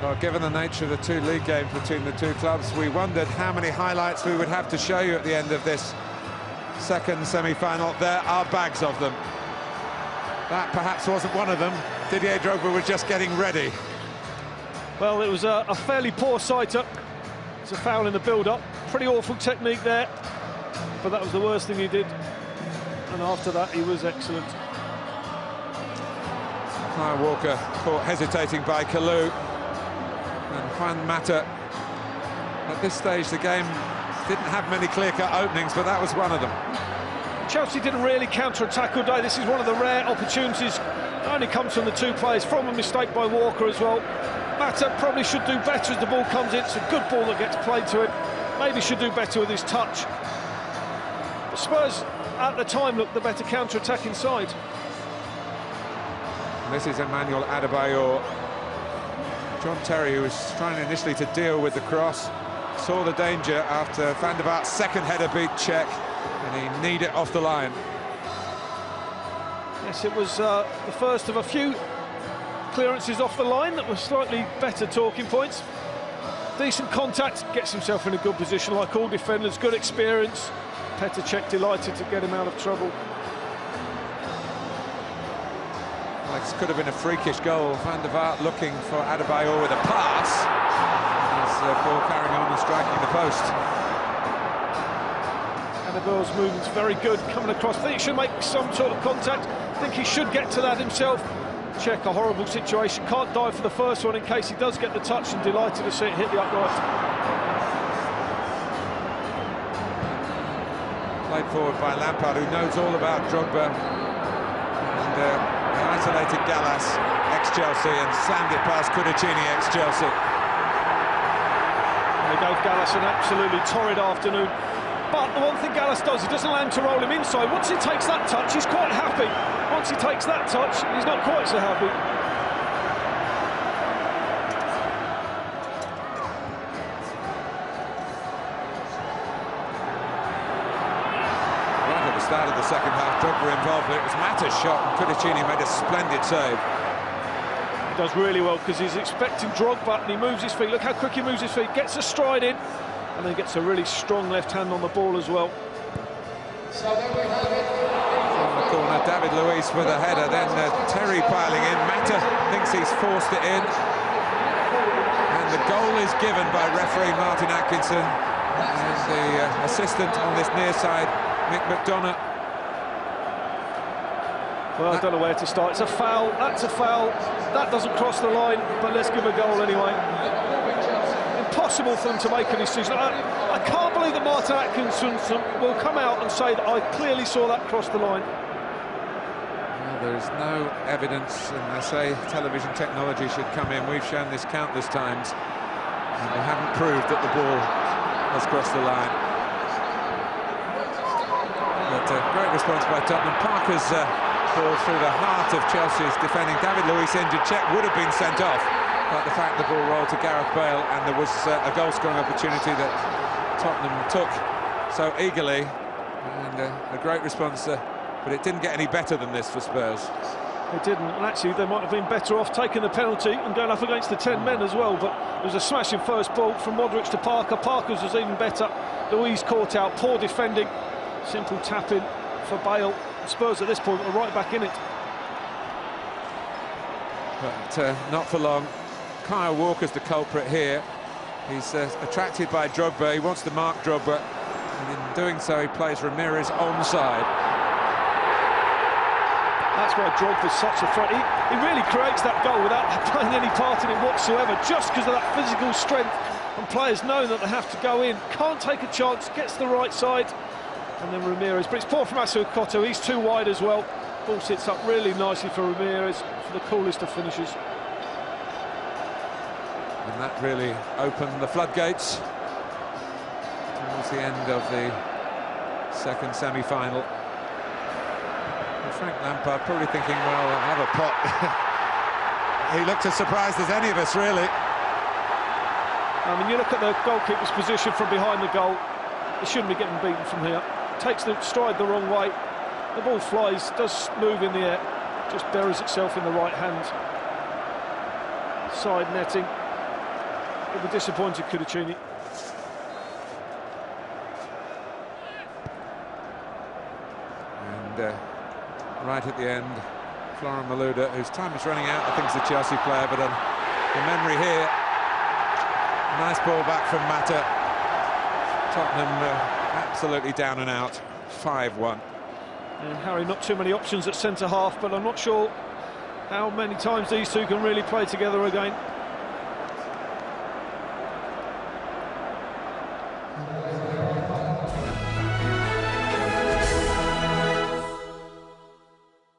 Well, given the nature of the two league games between the two clubs, we wondered how many highlights we would have to show you at the end of this second semi-final. There are bags of them. That perhaps wasn't one of them. Didier Drogba was just getting ready. Well, it was a fairly poor sight-up. It's a foul in the build-up. Pretty awful technique there, but that was the worst thing he did. And after that, he was excellent. Kyle Walker caught hesitating by Kalou. And Juan Mata, at this stage, the game didn't have many clear-cut openings, but that was one of them. Chelsea didn't really counter-attack all day. This is one of the rare opportunities. It only comes from the two players, from a mistake by Walker as well. Mata probably should do better as the ball comes in. It's a good ball that gets played to him. Maybe should do better with his touch. The Spurs, at the time, looked the better counter-attacking side. This is Emmanuel Adebayor. John Terry, who was trying initially to deal with the cross, saw the danger after Van der Vaart's second header beat Czech, and he kneed it off the line. Yes, it was the first of a few clearances off the line that were slightly better talking points. Decent contact, gets himself in a good position like all defenders, good experience. Petr Cech delighted to get him out of trouble. Well, this could have been a freakish goal. Van der Vaart looking for Adebayor with a pass. As the ball carrying on and striking the post. Adebayor's movement's very good, coming across. I think he should make some sort of contact. I think he should get to that himself. Cech, a horrible situation. Can't dive for the first one in case he does get the touch, and delighted to see it hit the upright. Played forward by Lampard, who knows all about Drogba. And he isolated Gallas, ex-Chelsea, and slammed it past Cudicini, ex-Chelsea. They gave Gallas an absolutely torrid afternoon. But the one thing Gallas does, he doesn't allow him to roll him inside. Once he takes that touch, he's quite happy. Once he takes that touch, he's not quite so happy. Right at the start of the second half, Drogba involved, but it was Mata's shot, and Cudicini made a splendid save. He does really well, because he's expecting Drogba, and he moves his feet. Look how quick he moves his feet, gets a stride in, and then gets a really strong left hand on the ball as well. From the corner, David Luiz with a header, then Terry piling in. Mata thinks he's forced it in. And the goal is given by referee Martin Atkinson. And the assistant on this near side, Mick McDonough. Well, I don't know where to start. It's a foul, that's a foul. That doesn't cross the line, but let's give a goal anyway. Impossible for them to make a decision. I can't believe that Martin Atkinson will come out and say that I clearly saw that cross the line. Well, there is no evidence, and they say television technology should come in. We've shown this countless times, and they haven't proved that the ball has crossed the line. But great response by Tottenham. Parker's ball through the heart of Chelsea's defending. David Luiz injured. Cech would have been sent off. But the fact the ball rolled to Gareth Bale, and there was a goal-scoring opportunity that Tottenham took so eagerly, and a great response, but it didn't get any better than this for Spurs. It didn't, and actually they might have been better off taking the penalty and going up against the 10 men as well, but it was a smashing first ball from Modric to Parker. Parker's was even better. Luiz caught out, poor defending, simple tap-in for Bale. Spurs at this point are right back in it. But not for long. Kyle Walker's the culprit here. He's attracted by Drogba. He wants to mark Drogba, and in doing so, he plays Ramires onside. That's why Drogba's such a threat. He really creates that goal without playing any part in it whatsoever, just because of that physical strength, and players know that they have to go in. Can't take a chance, gets the right side, and then Ramires. But it's poor from Asukoto. He's too wide as well. Ball sits up really nicely for Ramires, for the coolest of finishes. And that really opened the floodgates towards the end of the second semi-final. Frank Lampard probably thinking, well, I'll have a pot. He looked as surprised as any of us, really. I mean, you look at the goalkeeper's position from behind the goal. He shouldn't be getting beaten from here. Takes the stride the wrong way. The ball flies, does move in the air, just buries itself in the right hand. Side netting. He'll be disappointed, Cudicini. And right at the end, Malуда, whose time is running out, I think is a Chelsea player, but the memory here. Nice ball back from Mata. Tottenham absolutely down and out, 5-1. And Harry, not too many options at centre-half, but I'm not sure how many times these two can really play together again.